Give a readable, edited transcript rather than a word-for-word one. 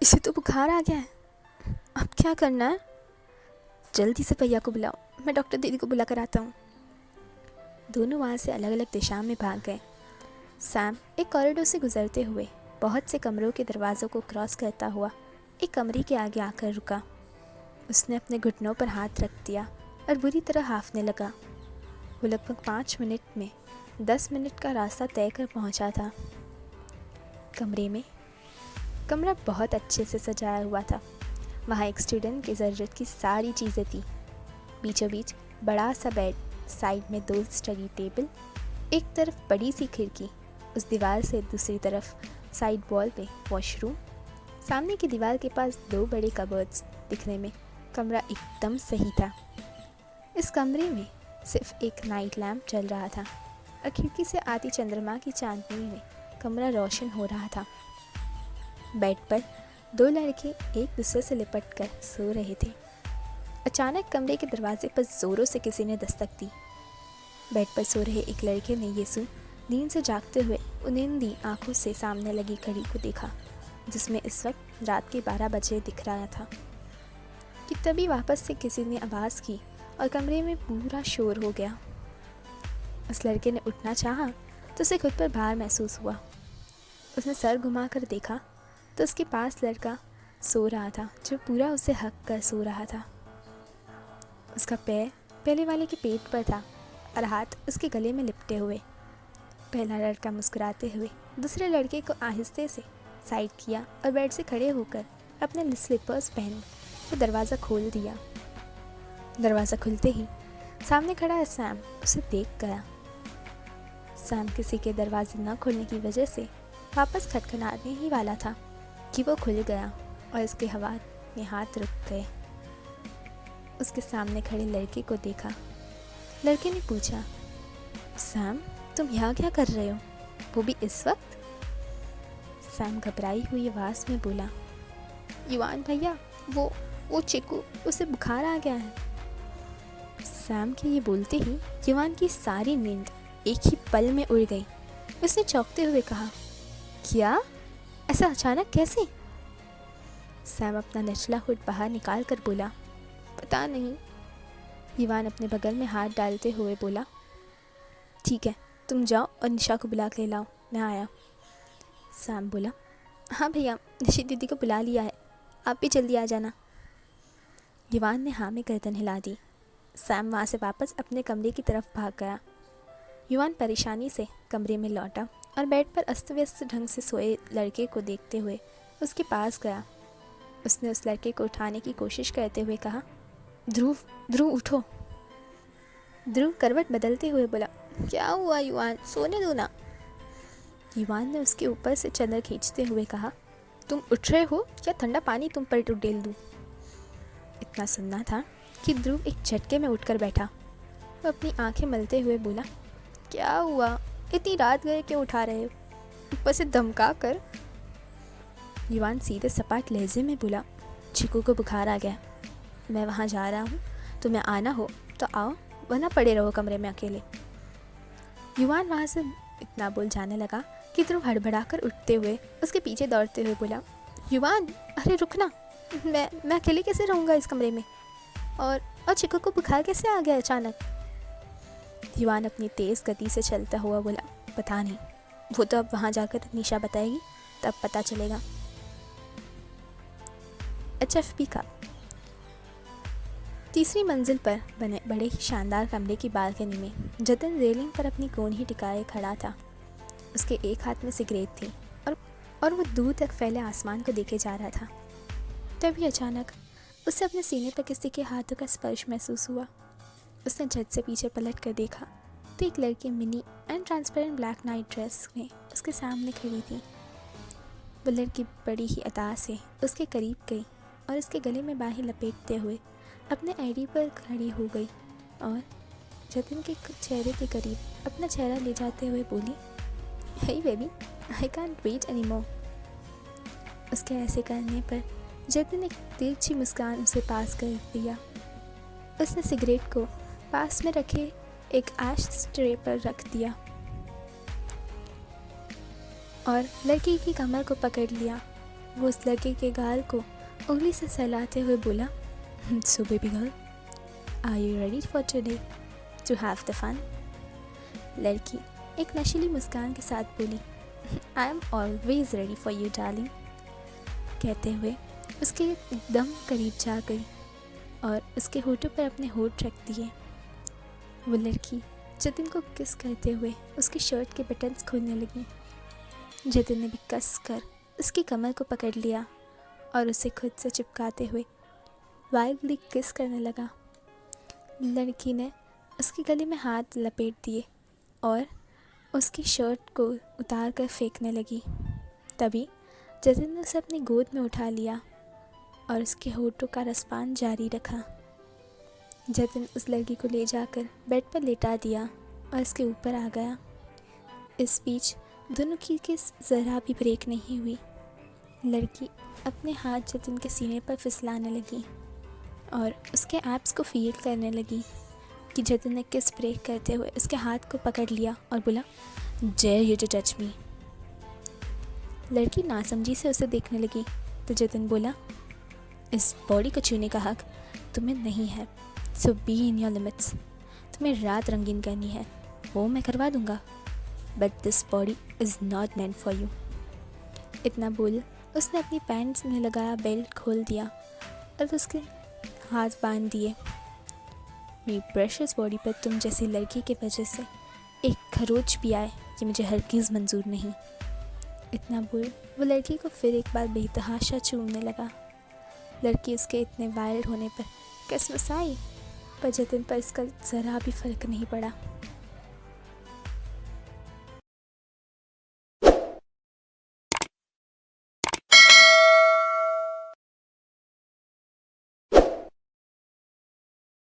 इसे तो बुखार आ गया है, अब क्या करना है? जल्दी से भैया को बुलाओ, मैं डॉक्टर दीदी को बुला कर आता हूँ। दोनों वहाँ से अलग अलग दिशा में भाग गए। सैम एक कॉरिडोर से गुजरते हुए बहुत से कमरों के दरवाज़ों को क्रॉस करता हुआ एक कमरे के आगे आकर रुका। उसने अपने घुटनों पर हाथ रख दिया और बुरी तरह हांफने लगा। वो लगभग 5 मिनट में 10 मिनट का रास्ता तय कर पहुंचा था। कमरा बहुत अच्छे से सजाया हुआ था। वहाँ एक स्टूडेंट की ज़रूरत की सारी चीज़ें थी। बीचों बीच बड़ा सा बेड, साइड में 2 स्टडी टेबल, एक तरफ बड़ी सी खिड़की, उस दीवार से दूसरी तरफ साइड वॉल पे वॉशरूम, सामने की दीवार के पास 2 बड़े कबर्ड्स। दिखने में कमरा एकदम सही था। इस कमरे में सिर्फ एक नाइट लैम्प चल रहा था और खिड़की से आती चंद्रमा की चांदनी में कमरा रोशन हो रहा था। बेड पर 2 लड़के एक दूसरे से लिपट कर सो रहे थे। अचानक कमरे के दरवाजे पर जोरों से किसी ने दस्तक दी। बेड पर सो रहे एक लड़के ने ये सुन नींद से जागते हुए उनिंदी आंखों से सामने लगी घड़ी को देखा, जिसमें इस वक्त रात के 12 बजे दिख रहा था कि तभी वापस से किसी ने आवाज़ की और कमरे में पूरा शोर हो गया। उस लड़के ने उठना चाहा तो उसे खुद पर भार महसूस हुआ। उसने सर घुमाकर देखा तो उसके पास लड़का सो रहा था, जो पूरा उसे हक कर सो रहा था। उसका पैर पहले वाले के पेट पर था और हाथ उसके गले में लिपटे हुए। पहला लड़का मुस्कुराते हुए दूसरे लड़के को आहिस्ते से साइड किया और बेड से खड़े होकर अपने स्लीपर्स पहन वो दरवाज़ा खोल दिया। दरवाज़ा खुलते ही सामने खड़ा सैम उसे देख गया। सैम किसी के दरवाजे न खोलने की वजह से वापस खटखटाने ही वाला था कि वो खुल गया और इसके हवा में हाथ रुक गए। उसके सामने खड़े लड़के को देखा। लड़के ने पूछा, सैम तुम यहाँ क्या कर रहे हो, वो भी इस वक्त? सैम घबराई हुई आवाज़ में बोला, युवान भैया, वो चिकू, उसे बुखार आ गया है। सैम के ये बोलते ही युवान की सारी नींद एक ही पल में उड़ गई। उसने चौंकते हुए कहा, क्या? ऐसा अचानक कैसे? सैम अपना निचला हुड बाहर निकाल कर बोला, पता नहीं। युवान अपने बगल में हाथ डालते हुए बोला, ठीक है, तुम जाओ और निशा को बुला के लाओ, मैं आया। सैम बोला, हाँ भैया, निशी दीदी को बुला लिया है, आप भी जल्दी आ जाना। युवान ने हाँ में गर्दन हिला दी। सैम वहाँ से वापस अपने कमरे की तरफ भाग गया। युवान परेशानी से कमरे में लौटा और बेड पर अस्त व्यस्त ढंग से सोए लड़के को देखते हुए उसके पास गया। उसने उस लड़के को उठाने की कोशिश करते हुए कहा, ध्रुव उठो। ध्रुव करवट बदलते हुए बोला, क्या हुआ युवान, सोने दो ना। युवान ने उसके ऊपर से चादर खींचते हुए कहा, तुम उठ रहे हो या ठंडा पानी तुम पर उड़ेल दूँ? इतना सुनना था कि ध्रुव एक झटके में उठकर बैठा। वो अपनी आंखें मलते हुए बोला, क्या हुआ, इतनी रात गए क्यों उठा रहे हो, ऊपर से धमका कर। युवान सीधे सपाट लहजे में बोला, चिकू को बुखार आ गया, मैं वहाँ जा रहा हूँ, तुम्हें आना हो तो आओ, वरना पड़े रहो कमरे में अकेले। युवान वहाँ से इतना बोल जाने लगा कि ध्रुव हड़बड़ा कर उठते हुए उसके पीछे दौड़ते हुए बोला, युवान, अरे रुकना, मैं अकेले कैसे रहूँगा इस कमरे में, और चिकू को बुखार कैसे आ गया अचानक? युवान अपनी तेज़ गति से चलता हुआ बोला, पता नहीं, वो तो अब वहाँ जाकर निशा बताएगी, तब पता चलेगा। HFP का 3री मंजिल पर बने बड़े ही शानदार कमरे की बालकनी में जतिन रेलिंग पर अपनी कोहनी टिकाए खड़ा था। उसके एक हाथ में सिगरेट थी और वो दूर तक फैले आसमान को देखे जा रहा था। तभी अचानक उसे अपने सीने पर किसी के हाथों का स्पर्श महसूस हुआ। उसने झट से पीछे पलट कर देखा तो एक लड़की mini and transparent black night dress में उसके सामने खड़ी थी। वो लड़की बड़ी ही अदा से उसके करीब गई और उसके गले में बाहें लपेटते हुए अपने आईडी पर खड़ी हो गई और जतिन के चेहरे के करीब अपना चेहरा ले जाते हुए बोली, hey baby, I can't wait anymore. उसके ऐसे करने पर जतिन एक तिरछी मुस्कान उसे पास कर दिया। उसने सिगरेट को पास में रखे एक ऐश ट्रे पर रख दिया और लड़की की कमर को पकड़ लिया। वो उस लड़के के गाल को उंगली से सहलाते हुए बोला, so baby girl, are you ready for today to have the fun? लड़की एक नशीली मुस्कान के साथ बोली, I am always ready for you darling, कहते हुए उसके एकदम करीब जा गई और उसके होठों पर अपने होठ रख दिए। वो लड़की जतिन को किस करते हुए उसकी शर्ट के बटन्स खोलने लगी। जतिन ने भी कस कर उसकी कमर को पकड़ लिया और उसे खुद से चिपकाते हुए वाइल्डली किस करने लगा। लड़की ने उसके गले में हाथ लपेट दिए और उसकी शर्ट को उतार कर फेंकने लगी। तभी जतिन ने उसे अपनी गोद में उठा लिया और उसके होठों का रसपान जारी रखा। जतिन उस लड़की को ले जाकर बेड पर लेटा दिया और उसके ऊपर आ गया। इस बीच दोनों की किस ज़रा भी ब्रेक नहीं हुई। लड़की अपने हाथ जतिन के सीने पर फिसलाने लगी और उसके एब्स को फील करने लगी कि जतिन ने किस ब्रेक करते हुए उसके हाथ को पकड़ लिया और बोला, dare you to touch me. लड़की नासमझी से उसे देखने लगी तो जतिन बोला, इस बॉडी को छूने का हक तुम्हें नहीं है, सो बी इन योर लिमिट्स। तुम्हें रात रंगीन करनी है वो मैं करवा दूंगा, but this body is not meant for you. इतना बोल उसने अपनी पैंट्स में लगाया बेल्ट खोल दिया और उसके हाथ बांध दिए। मेरी प्रेशियस बॉडी पर तुम जैसी लड़की की वजह से एक खरोच भी आए ये मुझे हरगिज़ मंजूर नहीं। इतना बोल वो लड़की को फिर एक बार बेतहाशा चूमने लगा। लड़की उसके इतने वाइल्ड होने पर कसमसाई, पर जतिन पर इसका ज़रा भी फ़र्क नहीं पड़ा।